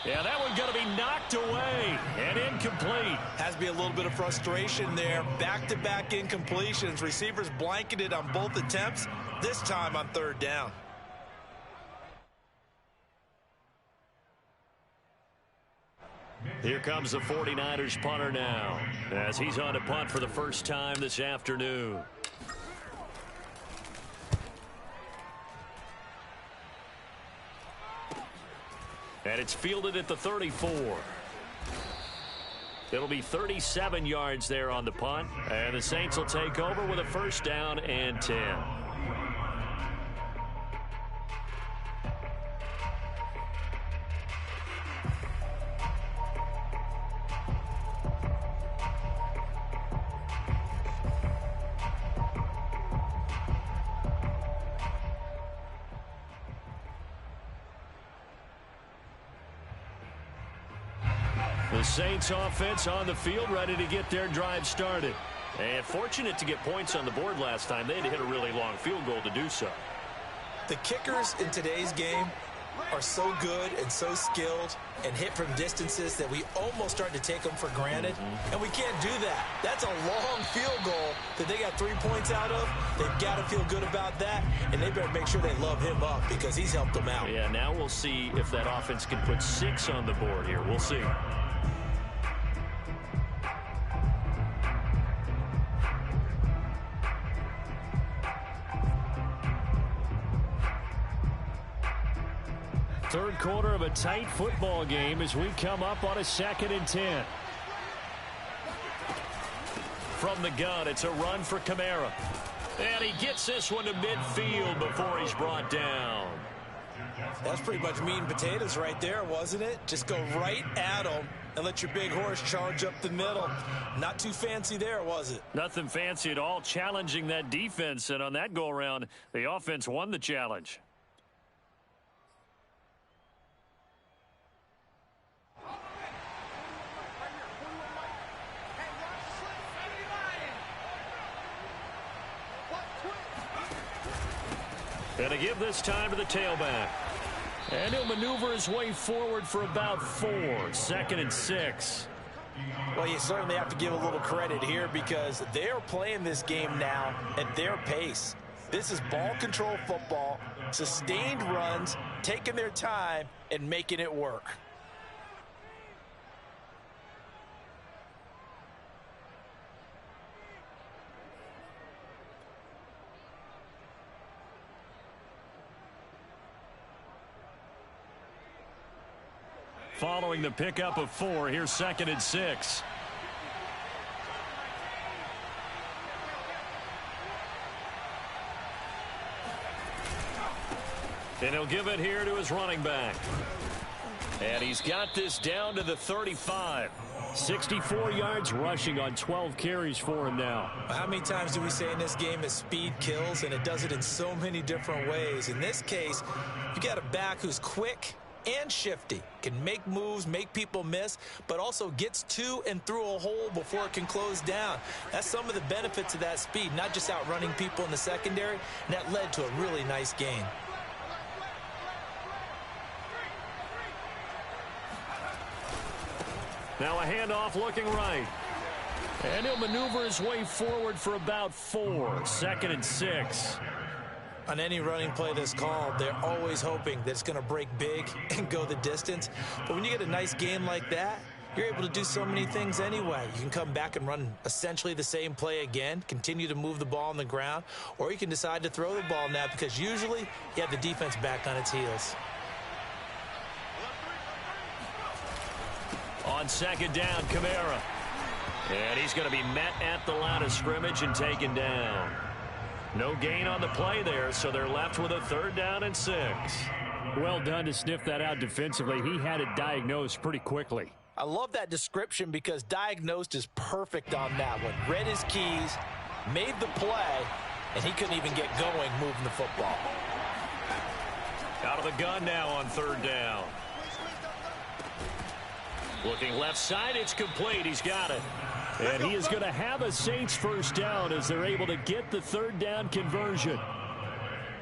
Yeah, that one's going to be knocked away and incomplete. Has to be a little bit of frustration there. Back-to-back incompletions. Receivers blanketed on both attempts, this time on 3rd down. Here comes the 49ers punter now as he's on to punt for the first time this afternoon. And it's fielded at the 34. It'll be 37 yards there on the punt, and the Saints will take over with a 1st down and 10. The Saints offense on the field, ready to get their drive started. And fortunate to get points on the board last time. They had to hit a really long field goal to do so. The kickers in today's game are so good and so skilled and hit from distances that we almost start to take them for granted. And we can't do that. That's a long field goal that they got 3 points out of. They've got to feel good about that, and they better make sure they love him up because he's helped them out. Yeah, now we'll see if that offense can put 6 on the board here. We'll see. Third quarter of a tight football game as we come up on a 2nd and 10. From the gun, it's a run for Kamara. And he gets this one to midfield before he's brought down. That's pretty much meat and potatoes right there, wasn't it? Just go right at him and let your big horse charge up the middle. Not too fancy there, was it? Nothing fancy at all, challenging that defense. And on that go-around, the offense won the challenge. And to give this time to the tailback. And he'll maneuver his way forward for about 4. 2nd and 6. Well, you certainly have to give a little credit here because they're playing this game now at their pace. This is ball control football, sustained runs, taking their time, and making it work. Following the pickup of 4, here's 2nd and 6. And he'll give it here to his running back. And he's got this down to the 35. 64 yards rushing on 12 carries for him now. How many times do we say in this game that speed kills, and it does it in so many different ways? In this case, you got a back who's quick and shifty, can make moves, make people miss, but also gets to and through a hole before it can close down. That's some of the benefits of that speed, not just outrunning people in the secondary, and that led to a really nice gain. Now a handoff looking right. And he'll maneuver his way forward for about 4. 2nd and 6. On any running play that's called, they're always hoping that it's going to break big and go the distance. But when you get a nice game like that, you're able to do so many things anyway. You can come back and run essentially the same play again, continue to move the ball on the ground, or you can decide to throw the ball now because usually you have the defense back on its heels. On 2nd down, Kamara. And he's going to be met at the line of scrimmage and taken down. No gain on the play there, so they're left with a 3rd down and 6. Well done to sniff that out defensively. He had it diagnosed pretty quickly. I love that description because diagnosed is perfect on that one. Read his keys, made the play, and he couldn't even get going moving the football. Out of the gun now on 3rd down. Looking left side, it's complete. He's got it. And he is going to have a Saints 1st down as they're able to get the 3rd down conversion.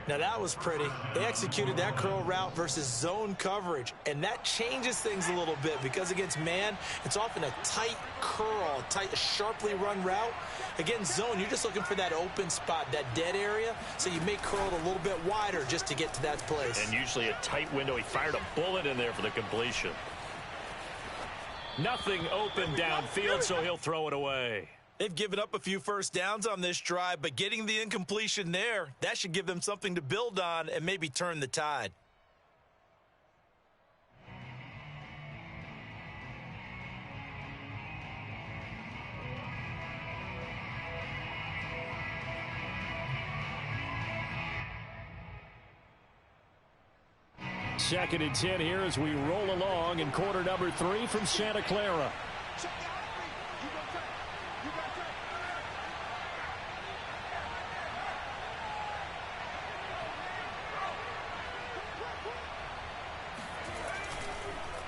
Now that was pretty. They executed that curl route versus zone coverage, and that changes things a little bit because against man, it's often a tight curl, tight, sharply run route. Against zone, you're just looking for that open spot, that dead area, so you may curl it a little bit wider just to get to that place. And usually a tight window. He fired a bullet in there for the completion. Nothing open downfield, so he'll throw it away. They've given up a few 1st downs on this drive, but getting the incompletion there, that should give them something to build on and maybe turn the tide. Second and 10 here as we roll along in quarter number 3 from Santa Clara.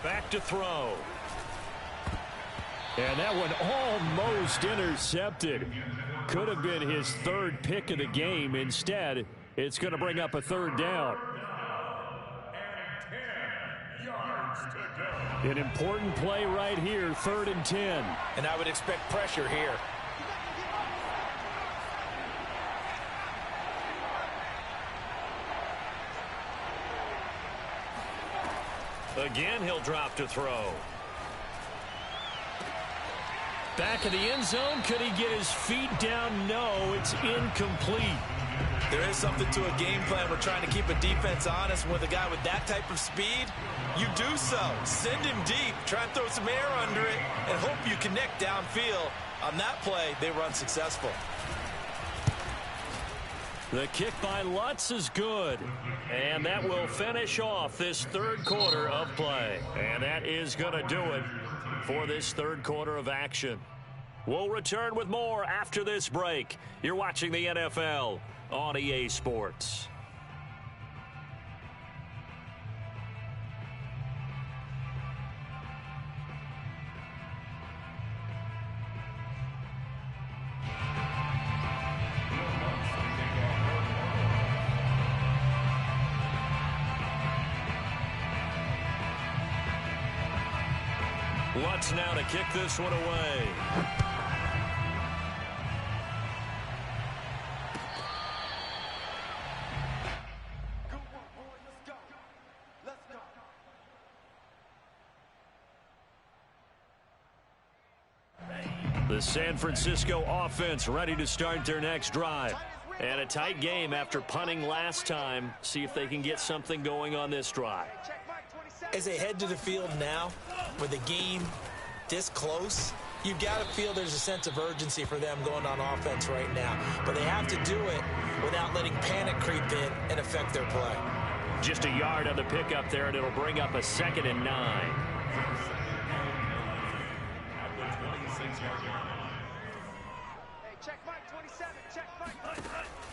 Back to throw. And that one almost intercepted. Could have been his third pick of the game. Instead, it's going to bring up a third down. And 10 yards to go. An important play right here, 3rd and 10. And I would expect pressure here. Again, he'll drop to throw. Back in the end zone. Could he get his feet down? No, it's incomplete. There is something to a game plan. We're trying to keep a defense honest. With a guy with that type of speed, you do so. Send him deep. Try and throw some air under it and hope you connect downfield. On that play, they were unsuccessful. The kick by Lutz is good. And that will finish off this third quarter of play. And that is going to do it for this third quarter of action. We'll return with more after this break. You're watching the NFL on EA Sports. Lutz now to kick this one away. The San Francisco offense ready to start their next drive. And a tight game after punting last time. See if they can get something going on this drive. As they head to the field now, with the game this close, you've got to feel there's a sense of urgency for them going on offense right now. But they have to do it without letting panic creep in and affect their play. Just a yard on the pickup there, and it'll bring up a 2nd and 9.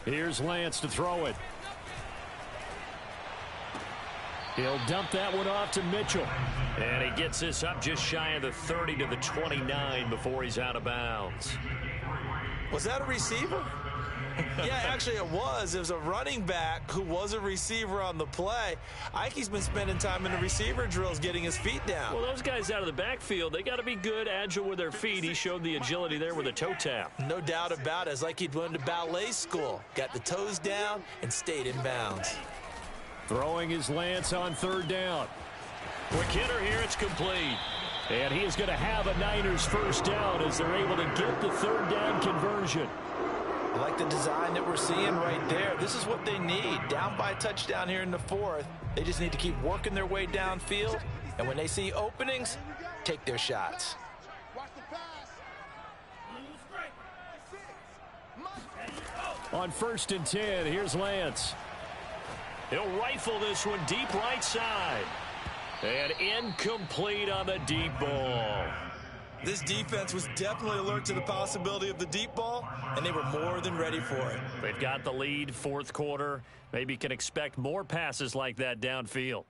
Here's Lance to throw it. He'll dump that one off to Mitchell. And he gets this up just shy of the 30 to the 29 before he's out of bounds. Was that a receiver? Yeah, actually it was. It was a running back who was a receiver on the play. Ike's been spending time in the receiver drills getting his feet down. Well, those guys out of the backfield, they got to be good, agile with their feet. He showed the agility there with a toe tap. No doubt about it. It's like he'd went to ballet school. Got the toes down and stayed in bounds. Throwing his Lance on 3rd down. Quick hitter here, it's complete. And he is going to have a Niners first down as they're able to get the 3rd down conversion. I like the design that we're seeing right there. This is what they need. Down by a touchdown here in the 4th. They just need to keep working their way downfield. And when they see openings, take their shots. On 1st and 10, here's Lance. He'll rifle this one deep right side. And incomplete on the deep ball. This defense was definitely alert to the possibility of the deep ball, and they were more than ready for it. They've got the lead, 4th quarter. Maybe can expect more passes like that downfield.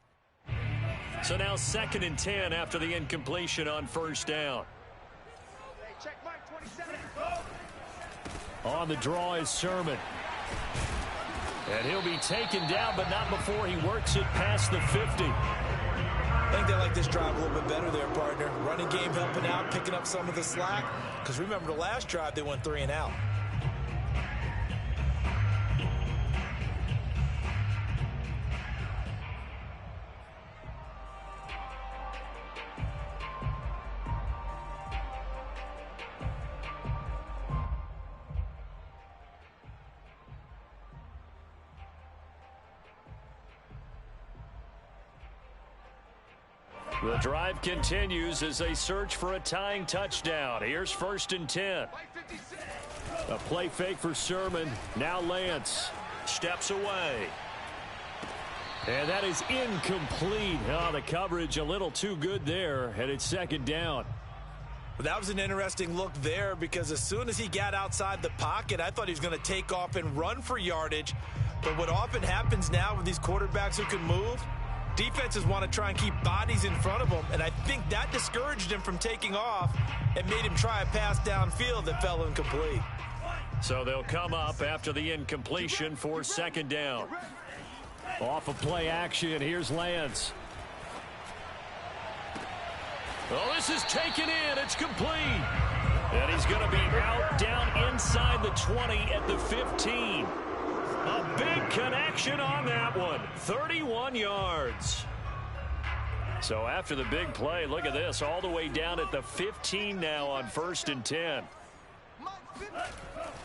So now 2nd and 10 after the incompletion on 1st down. On the draw is Sermon. And he'll be taken down, but not before he works it past the 50. I think they like this drive a little bit better there, partner. Running game helping out, picking up some of the slack. Because remember, the last drive, they went 3 and out. The drive continues as they search for a tying touchdown. Here's 1st and 10. A play fake for Sermon. Now Lance Steps away. And that is incomplete. Oh, the coverage a little too good there. And it's 2nd down. But that was an interesting look there because as soon as he got outside the pocket, I thought he was going to take off and run for yardage. But what often happens now with these quarterbacks who can move, Defenses want to try and keep bodies in front of them, and I think that discouraged him from taking off and made him try a pass downfield that fell incomplete. So they'll come up after the incompletion for second down. Off of play action, here's Lance. Oh, this is taken in. It's complete. And he's going to be out down inside the 20 at the 15. A big connection on that one. 31 yards. So after the big play, look at this. All the way down at the 15 now on 1st and 10.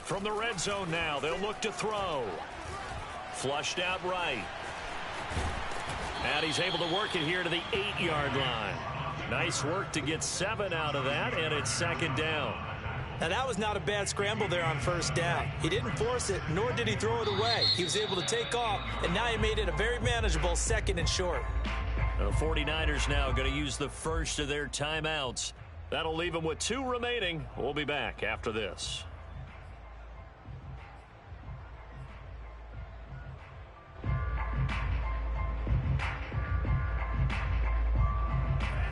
From the red zone now, they'll look to throw. Flushed out right. And he's able to work it here to the 8-yard line. Nice work to get 7 out of that, and it's second down. Now, that was not a bad scramble there on 1st down. He didn't force it, nor did he throw it away. He was able to take off, and now he made it a very manageable 2nd and short. The 49ers now going to use the first of their timeouts. That'll leave them with 2 remaining. We'll be back after this.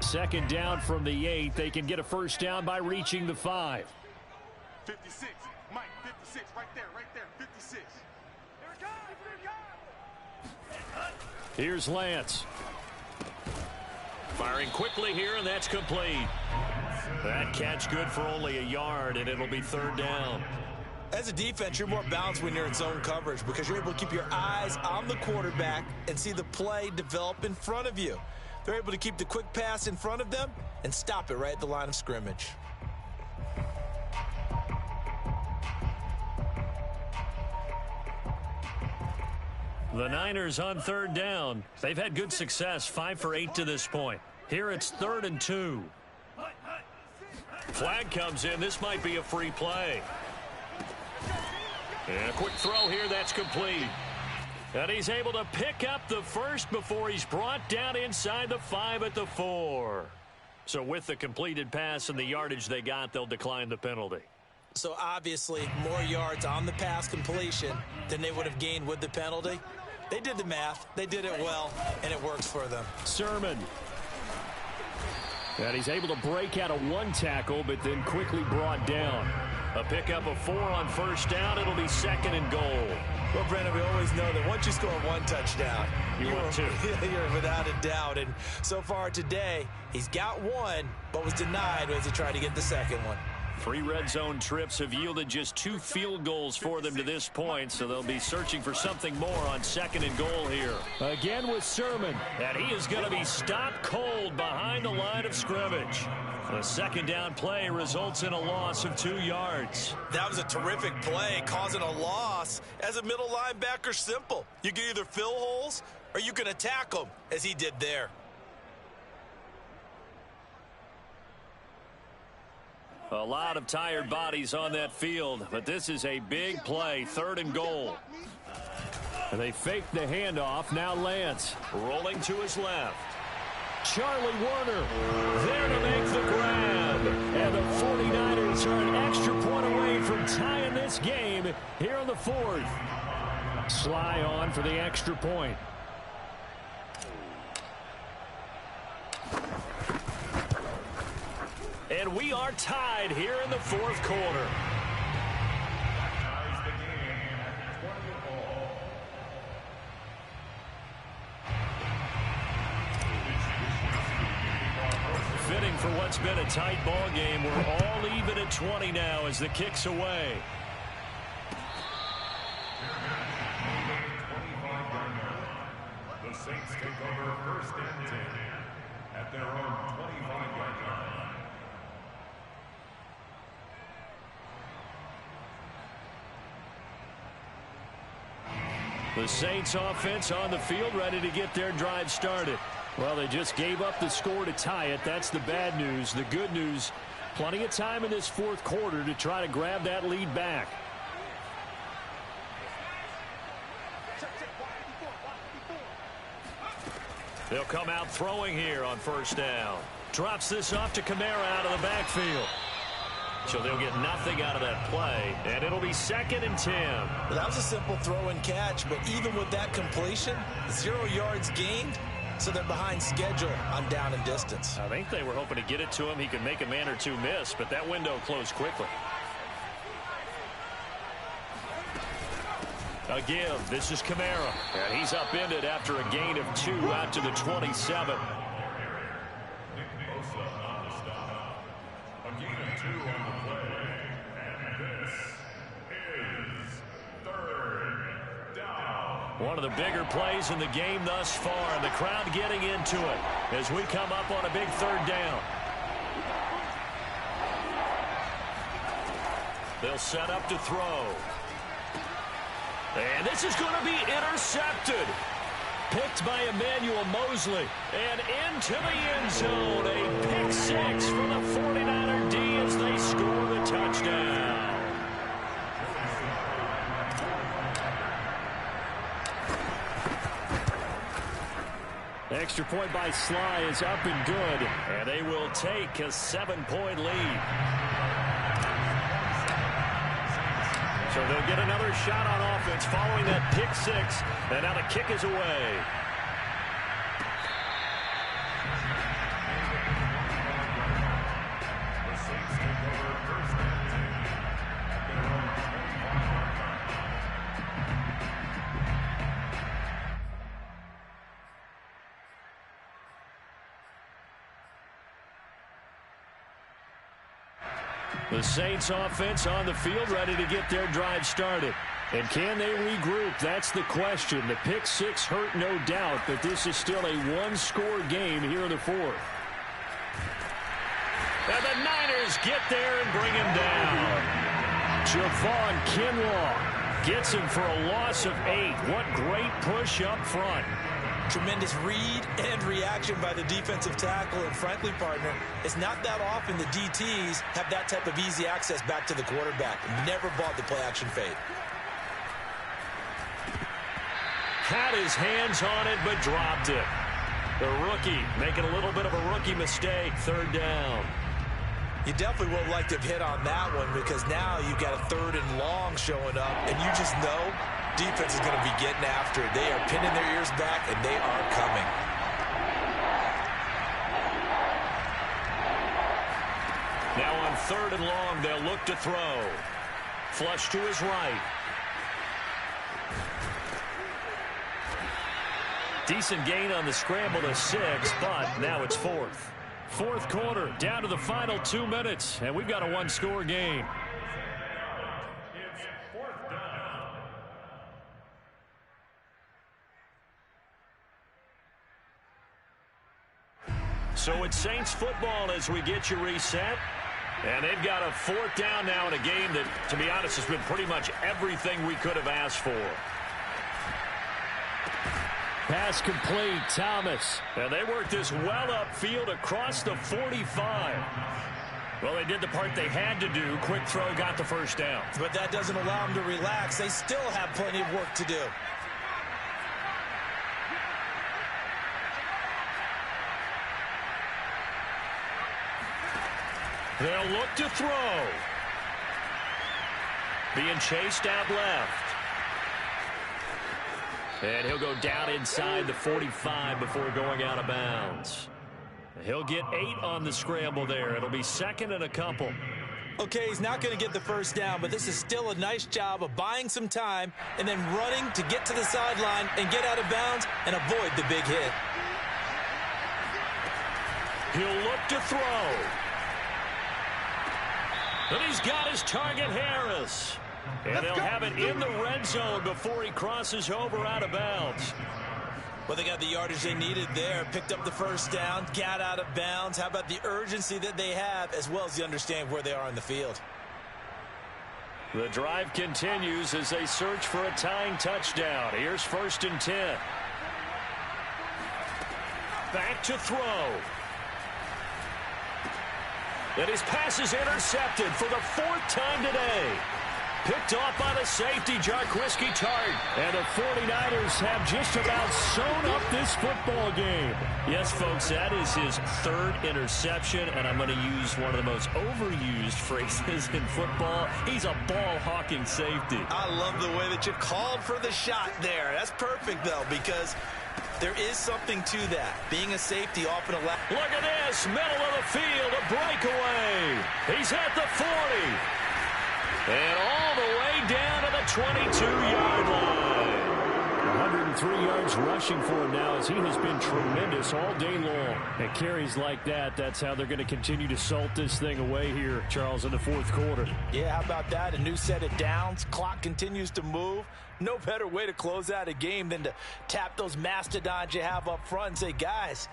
Second down from the 8. They can get a first down by reaching the 5. 56. Mike, 56. Right there, 56. Here's Lance. Firing quickly here, and that's complete. That catch good for only a yard, and it'll be 3rd down. As a defense, you're more balanced when you're in zone coverage because you're able to keep your eyes on the quarterback and see the play develop in front of you. They're able to keep the quick pass in front of them and stop it right at the line of scrimmage. The Niners on 3rd down. They've had good success, 5 for 8 to this point. Here it's 3rd and 2. Flag comes in. This might be a free play. And a quick throw here. That's complete. And he's able to pick up the first before he's brought down inside the 5 at the 4. So with the completed pass and the yardage they got, they'll decline the penalty. So obviously more yards on the pass completion than they would have gained with the penalty. They did the math. They did it well, and it works for them. Sermon. And he's able to break out of 1 tackle, but then quickly brought down. A pickup of 4 on 1st down. It'll be 2nd and goal. Well, Brandon, we always know that once you score 1 touchdown, you want 2. You're without a doubt. And so far today, he's got 1, but was denied as he tried to get the 2nd one. 3 red zone trips have yielded just 2 field goals for them to this point, so they'll be searching for something more on 2nd and goal here. Again with Sermon. And he is going to be stopped cold behind the line of scrimmage. The 2nd down play results in a loss of 2 yards. That was a terrific play, causing a loss. As a middle linebacker, simple. You can either fill holes or you can attack them, as he did there. A lot of tired bodies on that field, but this is a big play, 3rd and goal. And they fake the handoff. Now Lance. Rolling to his left. Charlie Warner there to make the grab. And the 49ers are an extra point away from tying this game here in the 4th. Sly on for the extra point. And we are tied here in the 4th quarter. Fitting for what's been a tight ball game. We're all even at 20 now as the kick's away. The Saints take over 1st and 10 at their own 25-yard line. The Saints offense on the field, ready to get their drive started. Well, they just gave up the score to tie it. That's the bad news. The good news, plenty of time in this 4th quarter to try to grab that lead back. They'll come out throwing here on 1st down. Drops this off to Kamara out of the backfield. So they'll get nothing out of that play, and it'll be 2nd and 10. Well, that was a simple throw and catch, but even with that completion, 0 yards gained, so they're behind schedule on down and distance. I think they were hoping to get it to him. He could make a man or two miss, but that window closed quickly. A give. This is Kamara. And he's upended after a gain of 2 out to the 27. One of the bigger plays in the game thus far. The crowd getting into it as we come up on a big 3rd down. They'll set up to throw. And this is going to be intercepted. Picked by Emmanuel Mosley. And into the end zone. A pick 6 for the 49er D as they score the touchdown. Extra point by Sly is up and good. And they will take a 7-point lead. So they'll get another shot on offense following that pick 6. And now the kick is away. The Saints offense on the field ready to get their drive started. And can they regroup? That's the question. The pick 6 hurt, no doubt, but this is still a 1-score game here in the 4th. And the Niners get there and bring him down. Javon Kinlaw gets him for a loss of 8. What great push up front. Tremendous read and reaction by the defensive tackle. And frankly, partner, it's not that often the DTs have that type of easy access back to the quarterback. Never bought the play-action fade. Had his hands on it, but dropped it. The rookie making a little bit of a rookie mistake. 3rd down. You definitely would like to have hit on that one because now you've got a 3rd and long showing up, and you just know defense is going to be getting after it. They are pinning their ears back, and they are coming. Now on 3rd and long, they'll look to throw. Flush to his right. Decent gain on the scramble to 6, but now it's 4th. 4th quarter, down to the final 2 minutes, and we've got a 1-score game. It's 4th down. So it's Saints football as we get you reset. And they've got a 4th down now in a game that, to be honest, has been pretty much everything we could have asked for. Pass complete, Thomas. And they worked this well upfield across the 45. Well, they did the part they had to do. Quick throw, got the 1st down. But that doesn't allow them to relax. They still have plenty of work to do. They'll look to throw. Being chased out left. And he'll go down inside the 45 before going out of bounds. He'll get 8 on the scramble there. It'll be 2nd and a couple. Okay, he's not going to get the 1st down, but this is still a nice job of buying some time and then running to get to the sideline and get out of bounds and avoid the big hit. He'll look to throw. And he's got his target, Harris. And they'll have it in the red zone before he crosses over out of bounds. Well, they got the yardage they needed there. Picked up the 1st down, got out of bounds. How about the urgency that they have as well as the understanding of where they are on the field? The drive continues as they search for a tying touchdown. Here's 1st and 10. Back to throw. And his pass is intercepted for the 4th time today. Picked off by the safety, Jarquiski Tart. And the 49ers have just about sewn up this football game. Yes, folks, that is his 3rd interception, and I'm going to use one of the most overused phrases in football. He's a ball-hawking safety. I love the way that you called for the shot there. That's perfect, though, because There is something to that. Being a safety often allows... Look at this, middle of the field, a breakaway. He's at the 40. And all the way down to the 22-yard line. 103 yards rushing for him now as he has been tremendous all day long. And carries like that, that's how they're going to continue to salt this thing away here, Charles, in the fourth quarter. Yeah, how about that? A new set of downs. Clock continues to move. No better way to close out a game than to tap those mastodons you have up front and say, guys,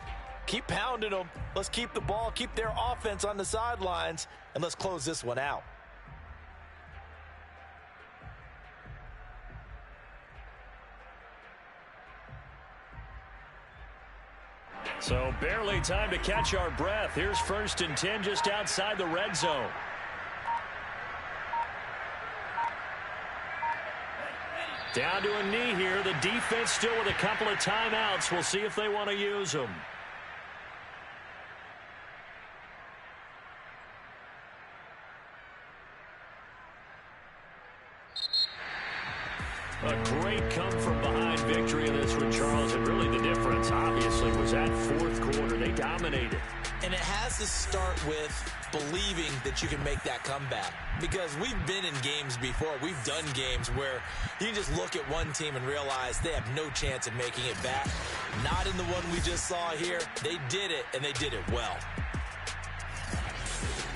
keep pounding them. Let's keep the ball, keep their offense on the sidelines, and let's close this one out. So barely time to catch our breath. Here's 1st and 10 just outside the red zone. Down to a knee here. The defense still with a couple of timeouts. We'll see if they want to use them. A great come-from-behind victory in this one, Charles. And really the difference, obviously, was that fourth quarter. They dominated. And it has to start with believing that you can make that comeback. Because we've been in games before. We've done games where you can just look at one team and realize they have no chance of making it back. Not in the one we just saw here. They did it, and they did it well.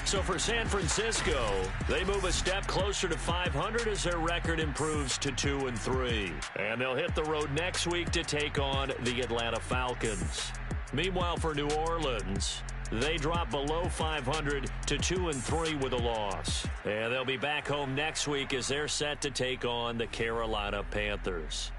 So for San Francisco, they move a step closer to 500 as their record improves to 2-3. And they'll hit the road next week to take on the Atlanta Falcons. Meanwhile, for New Orleans, they drop below 500 to 2-3 with a loss. And they'll be back home next week as they're set to take on the Carolina Panthers.